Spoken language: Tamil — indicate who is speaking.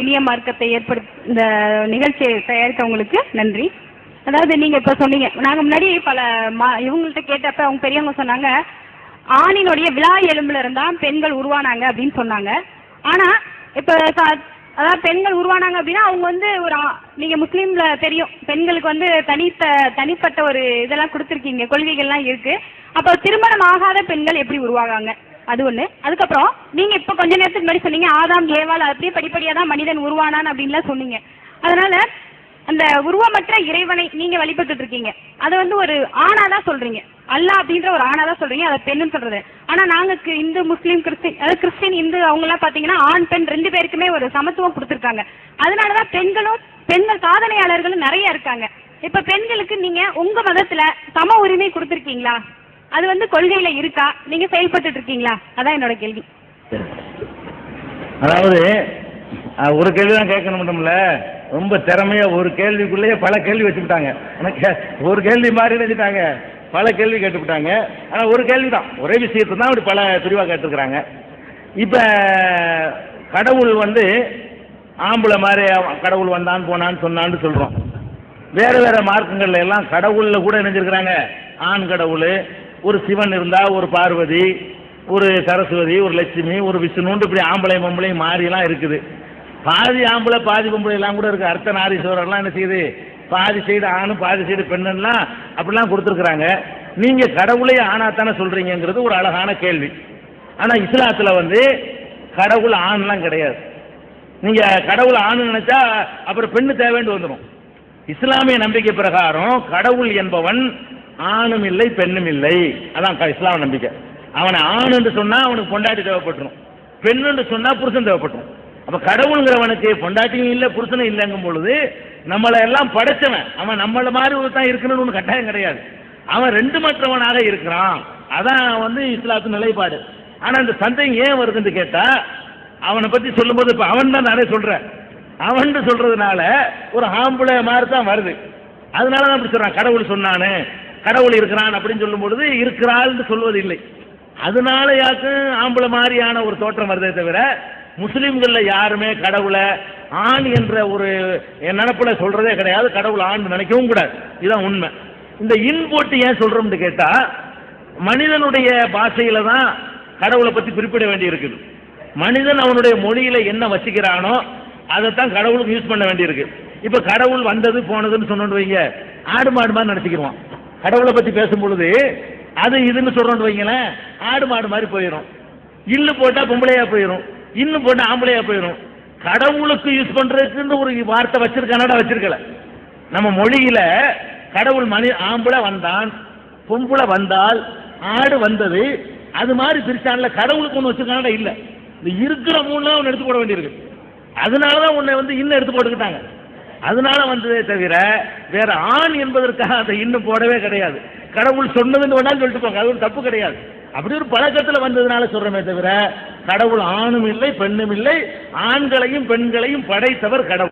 Speaker 1: இனிய மார்க்கத்தை இந்த நிகழ்ச்சியை தயாரித்தவங்களுக்கு நன்றி. அதாவது நீங்கள் இப்போ சொன்னீங்க, நாங்கள் முன்னாடி பல இவங்கள்ட்ட கேட்டப்ப அவங்க பெரியவங்க சொன்னாங்க, ஆணினுடைய விழா எலும்புல இருந்தால் பெண்கள் உருவானாங்க அப்படின்னு சொன்னாங்க. ஆனால் இப்போ அதாவது பெண்கள் உருவானாங்க அப்படின்னா அவங்க வந்து நீங்கள் முஸ்லீமில் தெரியும், பெண்களுக்கு வந்து தனிப்பட்ட ஒரு இதெல்லாம் கொடுத்துருக்கீங்க, கொள்கைகள்லாம் இருக்குது. அப்போ திருமணம் ஆகாத பெண்கள் எப்படி உருவாகாங்க, அது ஒன்று. அதுக்கப்புறம் நீங்கள் இப்போ கொஞ்ச நேரத்துக்கு முன்னாடி சொன்னீங்க ஆதாம் ஏவாள் அப்படியே படிப்படியாக தான் மனிதன் உருவானான் அப்படின்லாம் சொன்னீங்க. அதனால் அந்த உருவமற்ற இறைவனை நீங்கள் வழிபட்டு இருக்கீங்க, அதை வந்து ஒரு ஆணாதான் சொல்கிறீங்க, அல்லாஹ் அப்படின்ற ஒரு ஆணாதான் சொல்கிறீங்க, அதை பெண்ணுன்னு சொல்கிறது. ஆனால் நாங்கள் இந்து முஸ்லீம் கிறிஸ்டின், அதாவது கிறிஸ்டின் இந்து அவங்கெல்லாம் பார்த்தீங்கன்னா ஆண் பெண் ரெண்டு பேருக்குமே ஒரு சமத்துவம் கொடுத்துருக்காங்க. அதனால தான் பெண்கள் சாதனையாளர்களும் நிறைய இருக்காங்க. இப்போ பெண்களுக்கு நீங்கள் உங்கள் மதத்தில் சம உரிமை கொடுத்துருக்கீங்களா, அது வந்து கொள்கையில் இருக்கா, நீங்கள் செயல்பட்டு இருக்கீங்களா, அதான் என்னோட கேள்வி.
Speaker 2: அதாவது ஒரு கேள்வி தான் கேட்கணும்ல, ரொம்ப திறமையா ஒரு கேள்விக்குள்ளேயே பல கேள்வி வச்சுக்கிட்டாங்க. எனக்கு ஒரு கேள்வி மாதிரி நினைச்சிட்டாங்க, பல கேள்வி கேட்டுவிட்டாங்க. ஆனால் ஒரு கேள்வி தான், ஒரே விஷயத்தை தான் அப்படி பல பிரிவாக கேட்டுருக்குறாங்க. இப்போ கடவுள் வந்து ஆம்பளை மாதிரி கடவுள் வந்தான் போனான்னு சொன்னான்னு சொல்கிறோம். வேறு வேறு மார்க்கங்கள்ல எல்லாம் கடவுளில் கூட நினைச்சிருக்கிறாங்க ஆண் கடவுள், ஒரு சிவன் இருந்தா, ஒரு பார்வதி, ஒரு சரஸ்வதி, ஒரு லட்சுமி, ஒரு விஷ்ணுன்னு இப்படி ஆம்பளை பொம்பளை மாறிலாம் இருக்குது. பாதி ஆம்பளை பாதி பொம்பளை எல்லாம் கூட இருக்குது. அர்த்தநாரீஸ்வரர்லாம் என்ன செய்யுது, பாதி சைடு ஆணும் பாதி சைடு பெண்ணுலாம் அப்படிலாம் கொடுத்துருக்குறாங்க. நீங்கள் கடவுளே ஆணாத்தானே சொல்கிறீங்கிறது ஒரு அழகான கேள்வி. ஆனால் இஸ்லாத்தில் வந்து கடவுள் ஆண்லாம் கிடையாது. நீங்கள் கடவுள் ஆண் நினச்சா அப்புறம் பெண்ணு தேவைன்னு வந்துடும். இஸ்லாமிய நம்பிக்கை பிரகாரம் கடவுள் என்பவன் ஆணும் இல்லை பெண்ணும் இல்லை, அதான் இஸ்லாமிய நம்பிக்கை. அவனை ஆண் என்று சொன்னால் அவனுக்கு பொண்டாட்டி தேவைப்பட்டுரும், பெண் என்று சொன்னால் புருஷன் தேவைப்பட்டுரும். அப்போ கடவுளுங்கிறவனுக்கு பொண்டாட்டியும் இல்லை புருஷனும் இல்லைங்கும் பொழுது நம்மளை எல்லாம் படைச்சவன், அவன் நம்மளை மாதிரி தான் இருக்கணும்னு ஒன்று கட்டாயம் கிடையாது. அவன் ரெண்டு மற்றவனாக இருக்கிறான், அதான் வந்து இஸ்லாத்து நிலைப்பாடு. ஆனால் இந்த சந்தேகம் ஏன் வருதுன்னு கேட்டால், அவனை பற்றி சொல்லும்போது இப்போ அவன் தான் நானே சொல்கிறேன், அவன் சொல்கிறதுனால ஒரு ஆம்பளை மாதிரி தான் வருது. அதனால தான் அப்படி சொல்கிறான், கடவுள் சொன்னானு கடவுள் இருக்கிறான் அப்படின்னு சொல்லும் பொழுது இருக்கிறாள்னு சொல்வது இல்லை. அதனால யாருக்கும் ஆம்பளை மாதிரியான ஒரு தோற்றம் வருதே தவிர முஸ்லீம்களில் யாருமே கடவுளை ஆண் என்ற ஒரு நினைப்புல சொல்றதே கிடையாது, கடவுள் ஆண் நினைக்கவும் கூடாது. இதுதான் உண்மை. இந்த இன் போட்டு ஏன் சொல்றோம்னு கேட்டா, மனிதனுடைய பாஷையில தான் கடவுளை பற்றி குறிப்பிட வேண்டி இருக்குது. மனிதன் அவனுடைய மொழியில என்ன வச்சுக்கிறானோ அதைத்தான் கடவுளுக்கு யூஸ் பண்ண வேண்டி இருக்கு. இப்ப கடவுள் வந்தது போனதுன்னு சொன்னோன்னு வைங்க, ஆடு மாடு மாதிரி நினைச்சுக்கிடுவான். கடவுளை பத்தி பேசும் பொழுது அது இதுன்னு சொல்றோன்னு வைங்களேன், ஆடு மாடு மாதிரி போயிடும். இல்லு போட்டா பொம்பளையா போயிடும், இன்னும் போட்டா ஆம்பளையா போயிடும். கடவுளுக்கு யூஸ் பண்றதுக்குன்னு ஒரு வார்த்தை வச்சிருக்கல. நம்ம மொழியில கடவுள் ஆம்பளை வந்தான், பொம்பளை வந்தால், ஆடு வந்தது, அது மாதிரி பிரிச்சான்ல. கடவுளுக்கு ஒன்று வச்சிருக்கான இல்ல, இந்த இருக்கிற மூணுல ஒன்று எடுத்து போட வேண்டியிருக்கு. அதனாலதான் உன்னை வந்து இன்னும் எடுத்து போட்டுக்கிட்டாங்க. அதனால வந்ததே தவிர வேற ஆண் என்பதற்காக அதை இன்னும் போடவே கிடையாது. கடவுள் சொன்னதுன்னு வேணாலும் சொல்லிட்டு போங்க, அது ஒரு தப்பு கிடையாது. அப்படி ஒரு பழக்கத்தில் வந்ததுனால சொல்றமே தவிர கடவுள் ஆணும் இல்லை பெண்ணும் இல்லை, ஆண்களையும் பெண்களையும் படைத்தவர் கடவுள்.